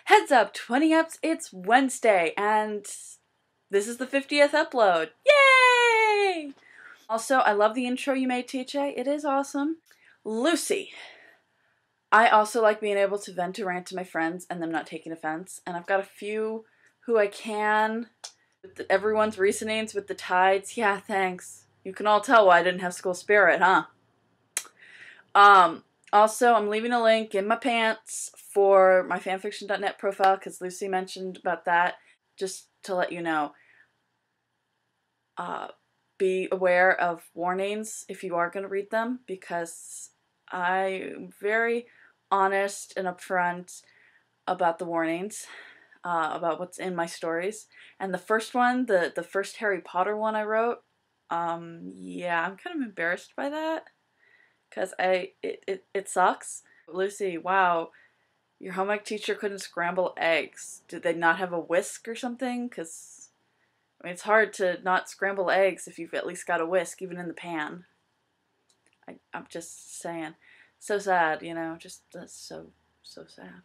Heads up, 20 ups, it's Wednesday, and this is the 50th upload. Yay! Also, I love the intro you made, TJ. It is awesome. Lucy. I also like being able to vent or rant to my friends and them not taking offense, and I've got a few who I can. Everyone's reasonings with the tides. Yeah, thanks. You can all tell why I didn't have school spirit, huh? Also, I'm leaving a link in my pants for my fanfiction.net profile because Lucy mentioned about that. Just to let you know, be aware of warnings if you are going to read them, because I'm very honest and upfront about the warnings, about what's in my stories. And the first one, the first Harry Potter one I wrote, yeah, I'm kind of embarrassed by that. Because it sucks. Lucy, wow, your home ec teacher couldn't scramble eggs. Did they not have a whisk or something? Because, I mean, it's hard to not scramble eggs if you've at least got a whisk, even in the pan. I'm just saying. So sad, you know, just so sad.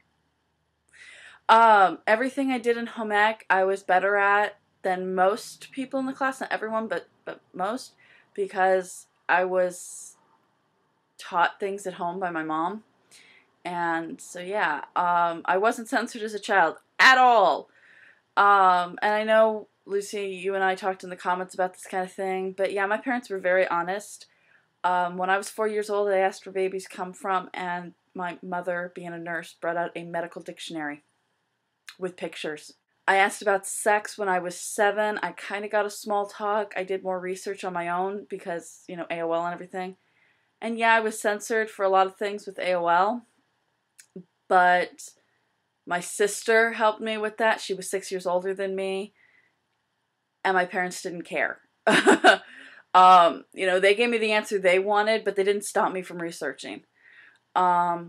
Everything I did in home ec, I was better at than most people in the class. Not everyone, but most. Because I was taught things at home by my mom, and so yeah, I wasn't censored as a child at all, and I know, Lucy, you and I talked in the comments about this kind of thing, but yeah, my parents were very honest. When I was 4 years old, I asked where babies come from, and my mother, being a nurse, brought out a medical dictionary with pictures. I asked about sex when I was 7. I kind of got a small talk. I did more research on my own because, you know, AOL and everything. And yeah, I was censored for a lot of things with AOL, but my sister helped me with that. She was 6 years older than me, and my parents didn't care. You know, they gave me the answer they wanted, but they didn't stop me from researching. I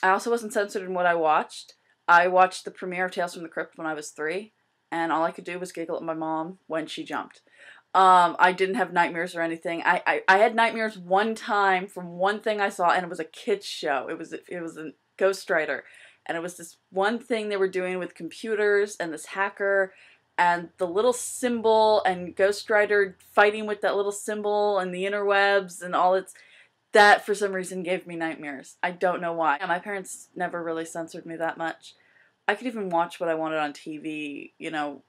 also wasn't censored in what I watched. I watched the premiere of Tales from the Crypt when I was 3, and all I could do was giggle at my mom when she jumped. I didn't have nightmares or anything. I had nightmares one time from one thing I saw, and it was a kid's show. It was a ghostwriter, and it was this one thing they were doing with computers and this hacker and the little symbol and ghostwriter fighting with that little symbol and the interwebs and all its. That for some reason gave me nightmares. I don't know why. My parents never really censored me that much. I could even watch what I wanted on TV, you know.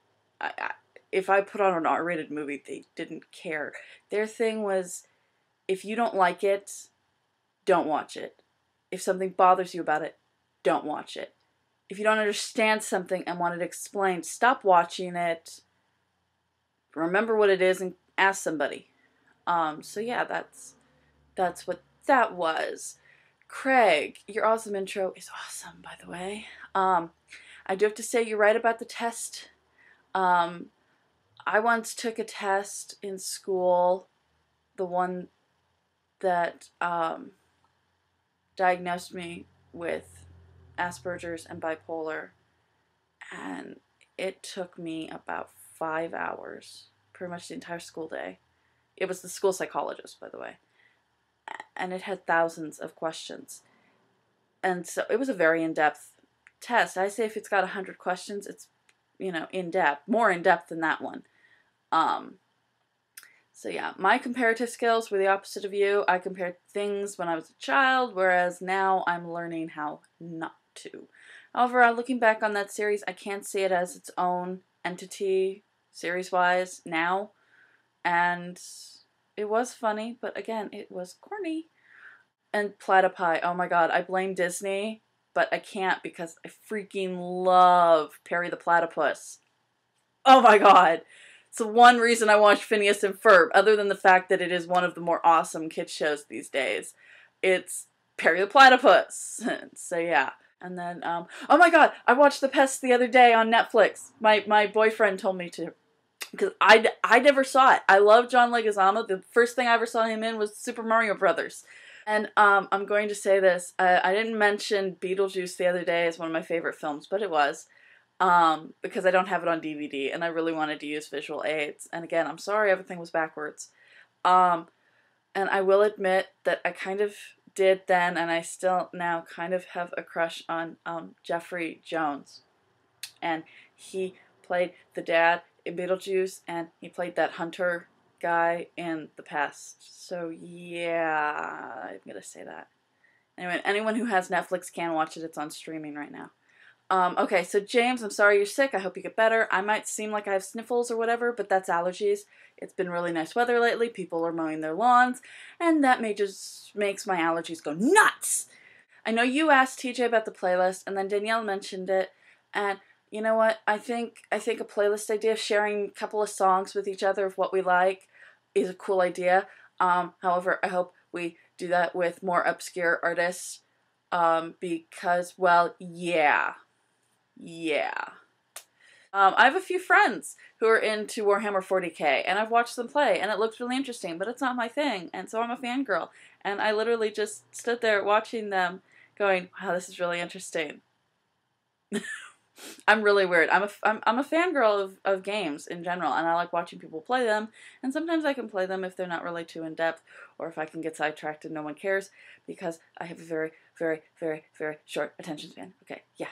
If I put on an R-rated movie, they didn't care. Their thing was, if you don't like it, don't watch it. If something bothers you about it, don't watch it. If you don't understand something and want it explained, stop watching it. Remember what it is and ask somebody. So yeah, that's what that was. Craig, your awesome intro is awesome, by the way. I do have to say, you're right about the test. I once took a test in school, the one that diagnosed me with Asperger's and bipolar, and it took me about 5 hours, pretty much the entire school day. It was the school psychologist, by the way, and it had thousands of questions, and so it was a very in-depth test. I say if it's got 100 questions, it's, you know, in-depth, more in-depth than that one. So yeah, my comparative skills were the opposite of you. I compared things when I was a child, whereas now I'm learning how not to. However, looking back on that series, I can't see it as its own entity, series-wise, now. And it was funny, but again, it was corny. And Platypi, oh my god, I blame Disney, but I can't because I freaking love Perry the Platypus. Oh my god! It's the one reason I watch Phineas and Ferb, other than the fact that it is one of the more awesome kids shows these days. It's Perry the Platypus. So yeah. And then, oh my god, I watched The Pest the other day on Netflix. My boyfriend told me to. Because I never saw it. I love John Leguizamo. The first thing I ever saw him in was Super Mario Brothers. And I'm going to say this. I didn't mention Beetlejuice the other day as one of my favorite films, but it was. Because I don't have it on DVD, and I really wanted to use visual aids. And again, I'm sorry everything was backwards. And I will admit that I kind of did then, and I still now kind of have a crush on Jeffrey Jones. And he played the dad in Beetlejuice, and he played that hunter guy in the past. So yeah, I'm gonna say that. Anyway, anyone who has Netflix can watch it. It's on streaming right now. Okay, so James, I'm sorry you're sick. I hope you get better. I might seem like I have sniffles or whatever, but that's allergies. It's been really nice weather lately. People are mowing their lawns, and that just makes my allergies go nuts. I know you asked TJ about the playlist, and then Danielle mentioned it, and you know what? I think a playlist idea, sharing a couple of songs with each other of what we like, is a cool idea. However, I hope we do that with more obscure artists, because, well, yeah. I have a few friends who are into Warhammer 40k, and I've watched them play, and it looks really interesting, but it's not my thing, and so I'm a fangirl. And I literally just stood there watching them, going, wow, this is really interesting. I'm really weird. I'm a fangirl of games in general, and I like watching people play them, and sometimes I can play them if they're not really too in-depth, or if I can get sidetracked and no one cares, because I have a very, very, very, very short attention span. Okay, yeah.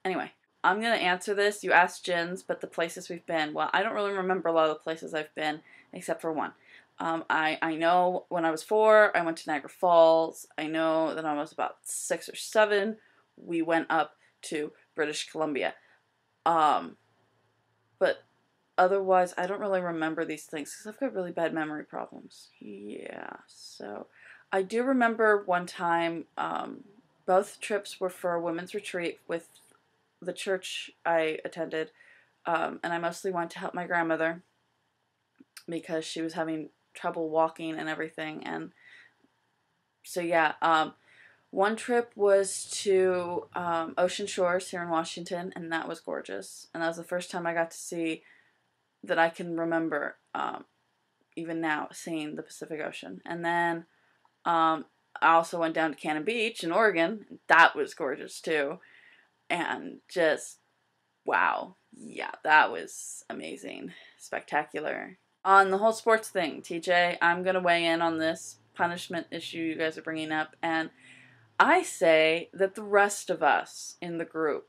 Anyway, I'm going to answer this. You asked Jins, but the places we've been, well, I don't really remember a lot of the places I've been, except for one. I know when I was 4, I went to Niagara Falls. I know that I was about 6 or 7, we went up to British Columbia. But otherwise, I don't really remember these things because I've got really bad memory problems. Yeah, so I do remember one time, both trips were for a women's retreat with the church I attended, and I mostly went to help my grandmother because she was having trouble walking and everything, and so yeah, one trip was to Ocean Shores here in Washington, and that was gorgeous, and that was the first time I got to see, that I can remember, even now, seeing the Pacific Ocean. And then I also went down to Cannon Beach in Oregon. That was gorgeous too, and just wow, yeah, that was amazing, spectacular. On the whole sports thing, TJ, I'm gonna weigh in on this punishment issue you guys are bringing up, and I say that the rest of us in the group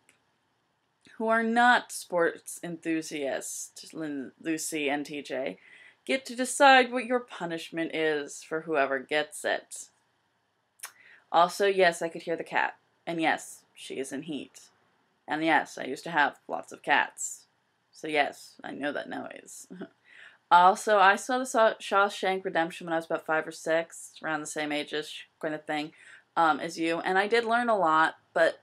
who are not sports enthusiasts, Lucy and TJ, get to decide what your punishment is for whoever gets it. Also, yes, I could hear the cat. And yes, she is in heat. And yes, I used to have lots of cats. So yes, I know that noise. Also, I saw the Shawshank Redemption when I was about 5 or 6, around the same age-ish kind of thing, as you. And I did learn a lot, but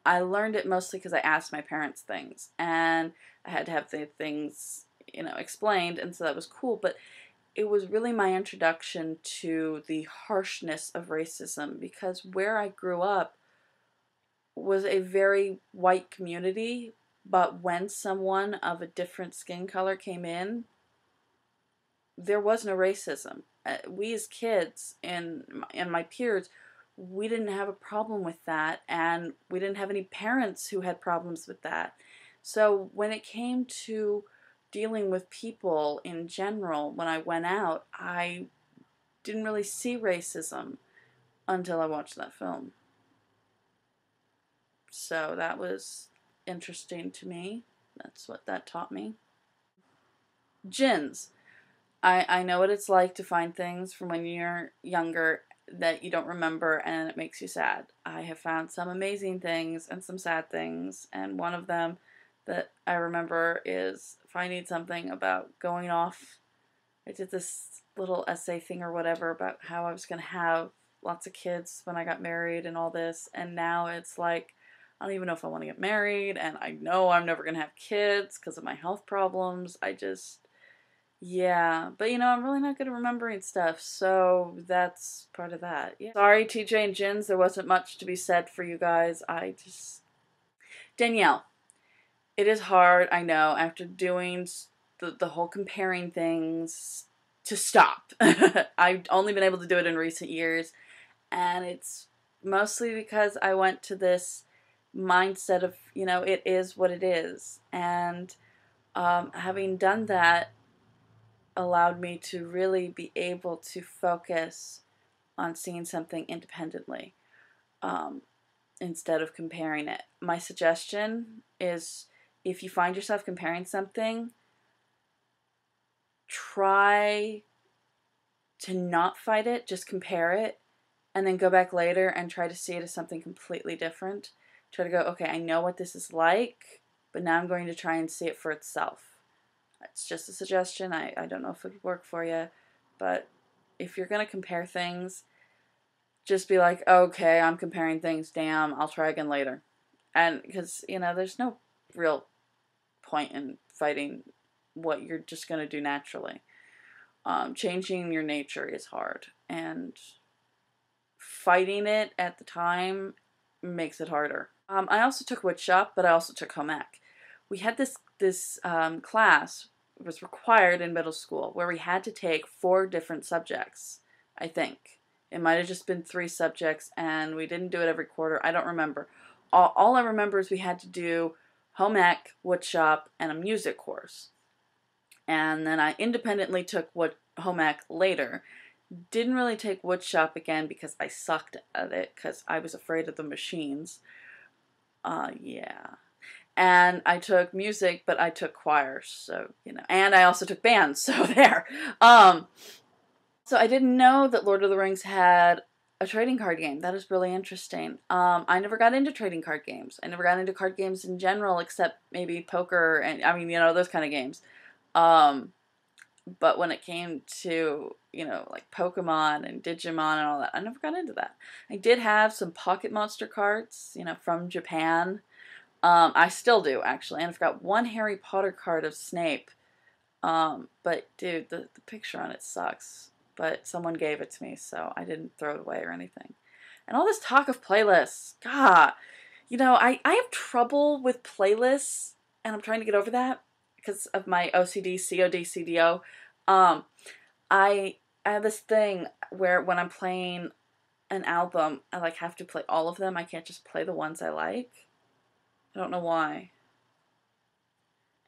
I learned it mostly because I asked my parents things, and I had to have the things, explained, and so that was cool, but it was really my introduction to the harshness of racism, because where I grew up was a very white community, but when someone of a different skin color came in, there was no racism. We as kids and my peers, we didn't have a problem with that, and we didn't have any parents who had problems with that. So when it came to dealing with people in general, when I went out, I didn't really see racism until I watched that film. So that was interesting to me. That's what that taught me. Gins. I know what it's like to find things from when you're younger that you don't remember, and it makes you sad. I have found some amazing things and some sad things, and one of them that I remember is finding something about going off. I did this little essay thing or whatever about how I was going to have lots of kids when I got married and all this, and now it's like, I don't even know if I want to get married, and I know I'm never going to have kids because of my health problems. Yeah, but I'm really not good at remembering stuff, so that's part of that. Yeah. Sorry, TJ and Jins, there wasn't much to be said for you guys. Danielle, it is hard, I know, after doing the whole comparing things, to stop. I've only been able to do it in recent years, and it's mostly because I went to this mindset of, it is what it is, and having done that allowed me to really be able to focus on seeing something independently, instead of comparing it. My suggestion is, if you find yourself comparing something, try to not fight it, just compare it, and then go back later and try to see it as something completely different. Try to go, okay, I know what this is like, but now I'm going to try and see it for itself. It's just a suggestion. I don't know if it would work for you, but if you're going to compare things, just be like, okay, I'm comparing things, damn, I'll try again later. And because, there's no real point in fighting what you're just going to do naturally. Changing your nature is hard, and fighting it at the time makes it harder. I also took woodshop, but I also took home ec. We had this class, it was required in middle school, where we had to take 4 different subjects, I think. It might have just been 3 subjects, and we didn't do it every quarter. I don't remember. All I remember is we had to do home ec, woodshop, and a music course. And then I independently took home ec later. Didn't really take woodshop again because I sucked at it because I was afraid of the machines. Yeah. And I took music, but I took choir, so, and I also took band, so there. So I didn't know that Lord of the Rings had a trading card game. That is really interesting. I never got into trading card games. I never got into card games in general, except maybe poker and, those kind of games. But when it came to, like Pokemon and Digimon and all that, I never got into that. I did have some Pocket Monster cards, from Japan. I still do, actually. And I've got one Harry Potter card of Snape. But, dude, the picture on it sucks. But someone gave it to me, so I didn't throw it away or anything. And all this talk of playlists. God. I have trouble with playlists, and I'm trying to get over that because of my OCD, COD, CDO. I have this thing where when I'm playing an album, I have to play all of them. I can't just play the ones I like. I don't know why.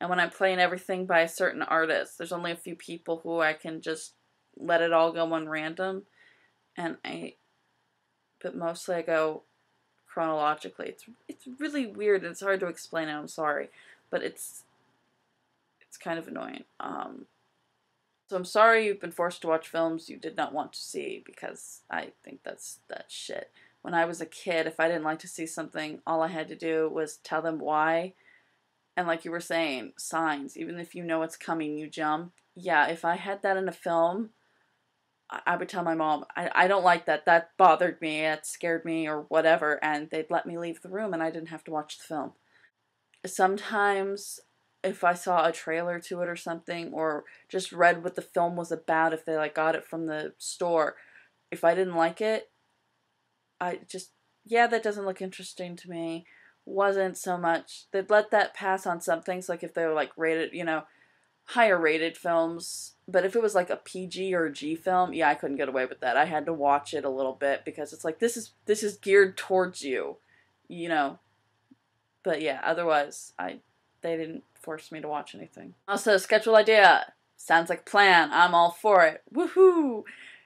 And when I'm playing everything by a certain artist, there's only a few people who I can just let it all go on random. But mostly I go chronologically. It's really weird and it's hard to explain it. I'm sorry, but it's kind of annoying. So I'm sorry you've been forced to watch films you did not want to see, because I think that's shit. When I was a kid, if I didn't like to see something, all I had to do was tell them why. And like you were saying, signs. Even if you know it's coming, you jump. Yeah, if I had that in a film, I would tell my mom, I don't like that. That bothered me. It scared me or whatever. And they'd let me leave the room and I didn't have to watch the film. Sometimes if I saw a trailer to it or something, or just read what the film was about, if they got it from the store, if I didn't like it, I just, that doesn't look interesting to me. Wasn't so much. They'd let that pass on some things, like if they were rated, higher rated films. But if it was a PG or a G film, I couldn't get away with that. I had to watch it a little bit because it's this is geared towards you, But yeah, otherwise they didn't force me to watch anything. Also, schedule idea. Sounds like a plan. I'm all for it. Woohoo!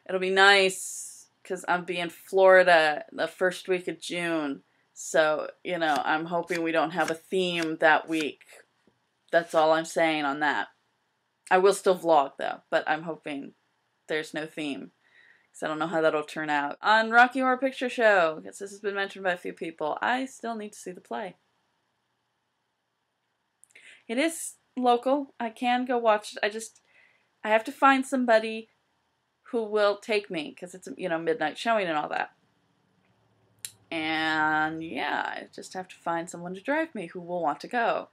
It'll be nice because I'll be in Florida the first week of June. So, I'm hoping we don't have a theme that week. That's all I'm saying on that. I will still vlog though, but I'm hoping there's no theme, because I don't know how that'll turn out. On Rocky Horror Picture Show, because this has been mentioned by a few people, I still need to see the play. It is local. I can go watch it. I have to find somebody who will take me, because it's, midnight showing and all that. And yeah, I just have to find someone to drive me who will want to go.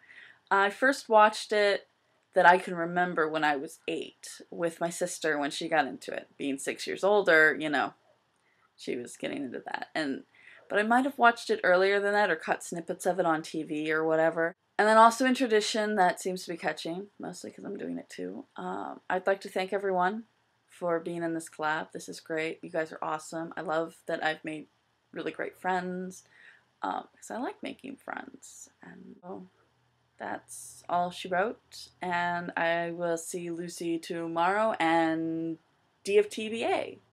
I first watched it that I can remember when I was 8 with my sister when she got into it. Being 6 years older, she was getting into that. But I might have watched it earlier than that or caught snippets of it on TV or whatever. And then also in tradition that seems to be catching, mostly because I'm doing it too. I'd like to thank everyone for being in this collab. This is great. You guys are awesome. I love that I've made really great friends, because I like making friends. And that's all she wrote. And I will see Lucy tomorrow and DFTBA.